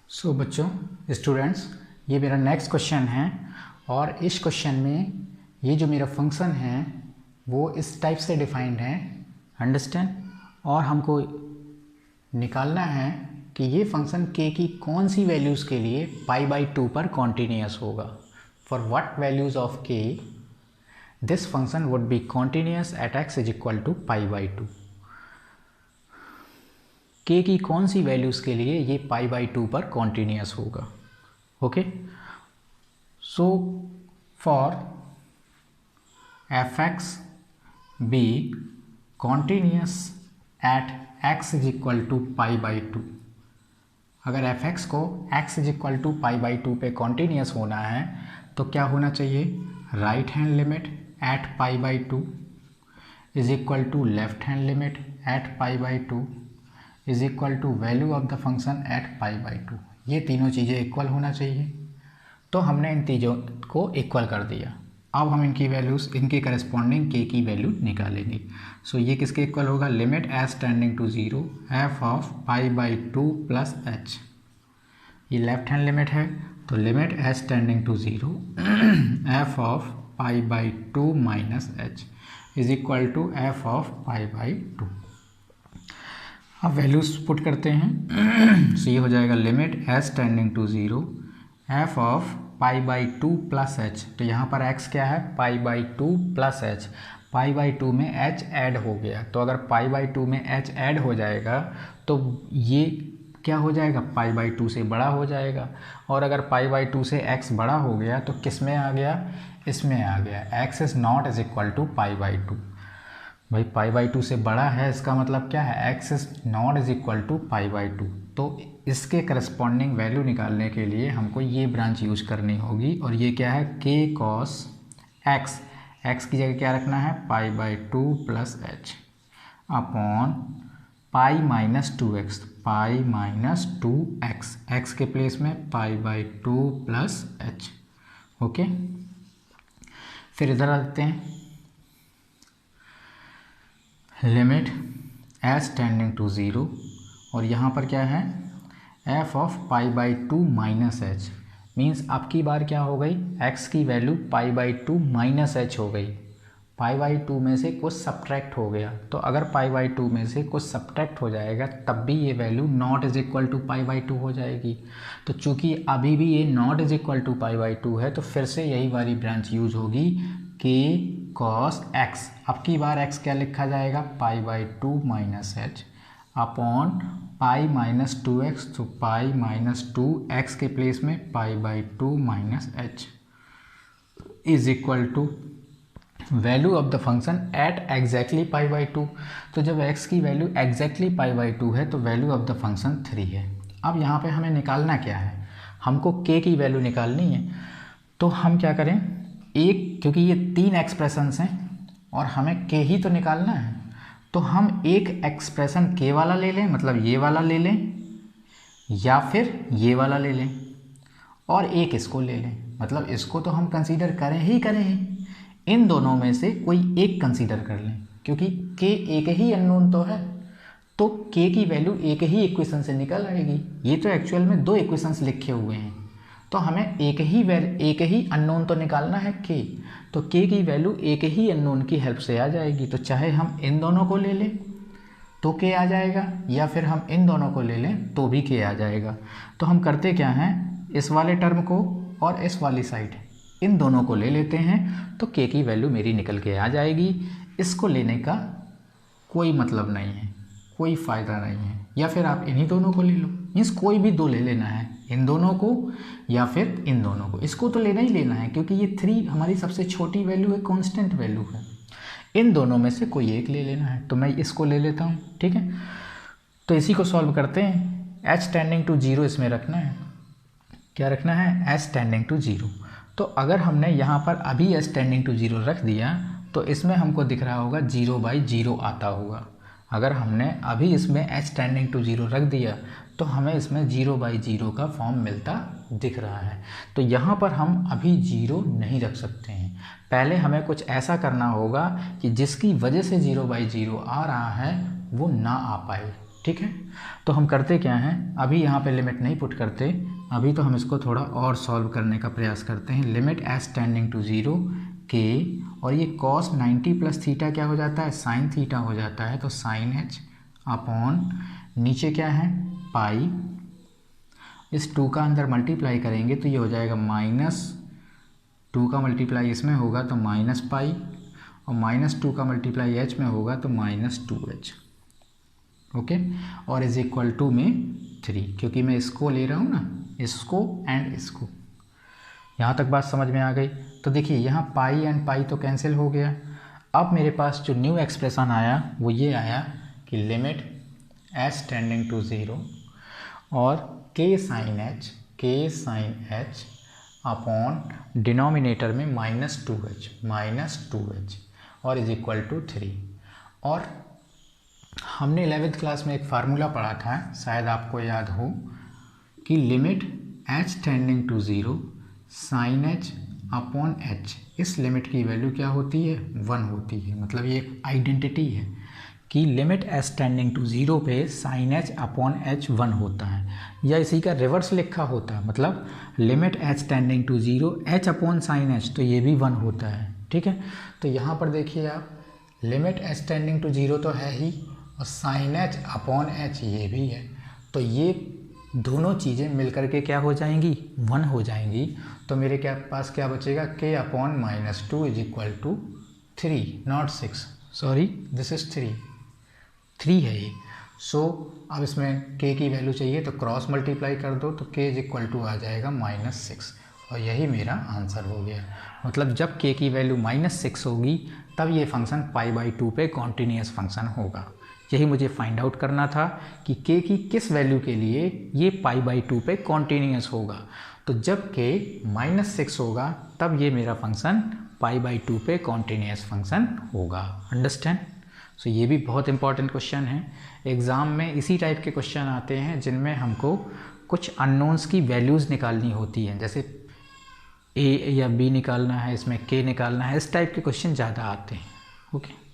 सो बच्चों, स्टूडेंट्स, ये मेरा नेक्स्ट क्वेश्चन है और इस क्वेश्चन में ये जो मेरा फंक्शन है वो इस टाइप से डिफाइंड है, अंडरस्टैंड। और हमको निकालना है कि ये फंक्शन k की कौन सी वैल्यूज़ के लिए π/2 पर कॉन्टीन्यूअस होगा। For what values of k this function would be continuous at x is equal to π/2। k की कौन सी वैल्यूज़ के लिए ये π/2 पर कॉन्टीन्यूअस होगा। Okay, so for fx be continuous at x is equal to π/2। अगर fx को x इज इक्वल टू π/2 पे कॉन्टीन्यूअस होना है तो क्या होना चाहिए, right hand limit at π/2 is equal to left hand limit at π/2 is equal to value of the function at π/2। ये तीनों चीज़ें इक्वल होना चाहिए। तो हमने इन चीज़ों को इक्वल कर दिया। अब हम इनकी वैल्यूज़, इनके करस्पॉन्डिंग k की वैल्यू निकालेंगे। सो ये किसके इक्वल होगा, limit as tending to 0 f of π/2 plus h। ये लेफ्ट हैंड लिमिट है तो limit as tending to 0 f of π/2 minus h is equal to f of π/2। अब वैल्यूज पुट करते हैं। सो ये हो जाएगा limit as tending to 0 f of π/2 plus h। तो यहाँ पर x क्या है, π/2 प्लस h। π/2 में h ऐड हो गया, तो अगर π/2 में h ऐड हो जाएगा तो ये क्या हो जाएगा, π/2 से बड़ा हो जाएगा। और अगर π/2 से x बड़ा हो गया तो किस में आ गया, इसमें आ गया। x is not is equal to π/2। भाई π/2 से बड़ा है, इसका मतलब क्या है, x is not is equal to π/2। तो इसके करस्पॉन्डिंग वैल्यू निकालने के लिए हमको ये ब्रांच यूज करनी होगी। और ये क्या है, k cos x। x की जगह क्या रखना है, π/2 plus h upon pi minus 2x, pi minus 2x, x के प्लेस में π/2 प्लस h। ओके, फिर इधर आते हैं, लिमिट एज टेंडिंग टू 0 और यहाँ पर क्या है, f of π/2 minus h। Means अब की बार क्या हो गई, x की वैल्यू π/2 माइनस h हो गई। π/2 में से कुछ सब्ट्रैक्ट हो गया, तो अगर π/2 में से कुछ सब्ट्रैक्ट हो जाएगा तब भी ये value not is equal to π/2 हो जाएगी। तो चूंकि अभी भी ये नॉट इज इक्वल टू π/2 है तो फिर से यही वाली ब्रांच यूज होगी, k cos x। अब की बार x क्या लिखा जाएगा, π/2 minus h upon pi minus 2x, तो पाई माइनस 2x के प्लेस में π/2 minus h is equal to value of the function at exactly π/2। तो जब x की वैल्यू एग्जैक्टली π/2 है तो वैल्यू ऑफ द फंक्शन 3 है। अब यहाँ पे हमें निकालना क्या है, हमको k की वैल्यू निकालनी है। तो हम क्या करें, एक, क्योंकि ये 3 एक्सप्रेशंस हैं और हमें k ही तो निकालना है, तो हम एक एक्सप्रेशन k वाला ले लें, मतलब ये वाला ले लें, या फिर ये वाला ले लें, और एक इसको ले लें, मतलब इसको तो हम कंसीडर करें ही करें। इन दोनों में से कोई एक कंसीडर कर लें, क्योंकि k एक ही अननोन तो है, तो k की वैल्यू एक ही इक्वेशन से निकल आएगी। ये तो एक्चुअल में 2 इक्वेशंस लिखे हुए हैं, तो हमें एक ही अननोन तो निकालना है k। तो k की वैल्यू एक ही अननोन की हेल्प से आ जाएगी। तो चाहे हम इन दोनों को ले लें तो k आ जाएगा, या फिर हम इन दोनों को ले लें तो भी k आ जाएगा। तो हम करते क्या हैं, इस वाले टर्म को और इस वाली साइड इन दोनों को ले लेते हैं, तो k की वैल्यू मेरी निकल के आ जाएगी। इसको लेने का कोई मतलब नहीं है, कोई फ़ायदा नहीं है। या फिर आप इन्हीं दोनों को ले लो, मीन्स कोई भी 2 ले लेना है, इन दोनों को या फिर इन दोनों को। इसको तो लेना ही लेना है क्योंकि ये 3 हमारी सबसे छोटी वैल्यू है, कांस्टेंट वैल्यू है। इन दोनों में से कोई एक ले लेना है, तो मैं इसको ले लेता हूँ, ठीक है। तो इसी को सॉल्व करते हैं। h टेंडिंग टू 0 इसमें रखना है, क्या रखना है, h टेंडिंग टू 0। तो अगर हमने यहाँ पर अभी h टेंडिंग टू 0 रख दिया तो इसमें हमको दिख रहा होगा 0/0 आता होगा। अगर हमने अभी इसमें h टेंडिंग टू 0 रख दिया तो हमें इसमें 0/0 का फॉर्म मिलता दिख रहा है। तो यहाँ पर हम अभी 0 नहीं रख सकते हैं, पहले हमें कुछ ऐसा करना होगा कि जिसकी वजह से 0/0 आ रहा है वो ना आ पाए। ठीक है। तो हम करते क्या हैं, अभी यहाँ पे लिमिट नहीं पुट करते, अभी तो हम इसको थोड़ा और सॉल्व करने का प्रयास करते हैं। लिमिट एज टेंडिंग टू 0 के, और ये cos 90 प्लस थीटा क्या हो जाता है, साइन थीटा हो जाता है। तो साइन h अपॉन नीचे क्या है पाई, इस 2 का अंदर मल्टीप्लाई करेंगे तो ये हो जाएगा -2 का मल्टीप्लाई इसमें होगा तो माइनस पाई, और -2 का मल्टीप्लाई h में होगा तो -2h। ओके, और इज इक्वल टू में 3, क्योंकि मैं इसको ले रहा हूँ ना, इसको एंड इसको। यहाँ तक बात समझ में आ गई। तो देखिए यहाँ पाई एंड पाई तो कैंसिल हो गया। अब मेरे पास जो न्यू एक्सप्रेशन आया वो ये आया कि लिमिट एज टेंडिंग टू 0 और के साइन h अपॉन डिनोमिनेटर में -2h और इज इक्वल टू 3। और हमने 11th क्लास में एक फार्मूला पढ़ा था, शायद आपको याद हो, कि limit h tending to 0 sine h upon h, इस लिमिट की वैल्यू क्या होती है, 1 होती है। मतलब ये एक आइडेंटिटी है कि लिमिट एच टेंडिंग टू 0 पे साइन h अपॉन h 1 होता है, या इसी का रिवर्स लिखा होता है, मतलब limit h tending to 0 h upon sine h, तो ये भी 1 होता है। ठीक है, तो यहाँ पर देखिए आप, लिमिट एच टेंडिंग टू 0 तो है ही, और साइन h अपॉन h ये भी है, तो ये दोनों चीज़ें मिलकर के क्या हो जाएंगी, 1 हो जाएंगी। तो मेरे पास क्या बचेगा, k upon -2 is equal to 3, not 6, sorry this is 3 है ये। सो अब इसमें k की वैल्यू चाहिए तो क्रॉस मल्टीप्लाई कर दो, तो k इज इक्वल टू आ जाएगा -6, और यही मेरा आंसर हो गया। मतलब जब k की वैल्यू -6 होगी तब ये फंक्शन π/2 पे कॉन्टीन्यूअस फंक्शन होगा। यही मुझे फाइंड आउट करना था कि k की किस वैल्यू के लिए ये π/2 पे कॉन्टीन्यूअस होगा। तो जब k -6 होगा तब ये मेरा फंक्शन π/2 पे कॉन्टीन्यूअस फंक्शन होगा। अंडरस्टैंड? सो ये भी बहुत इंपॉर्टेंट क्वेश्चन है। एग्ज़ाम में इसी टाइप के क्वेश्चन आते हैं जिनमें हमको कुछ अननोन्स की वैल्यूज़ निकालनी होती हैं, जैसे a या b निकालना है, इसमें k निकालना है, इस टाइप के क्वेश्चन ज़्यादा आते हैं। ओके।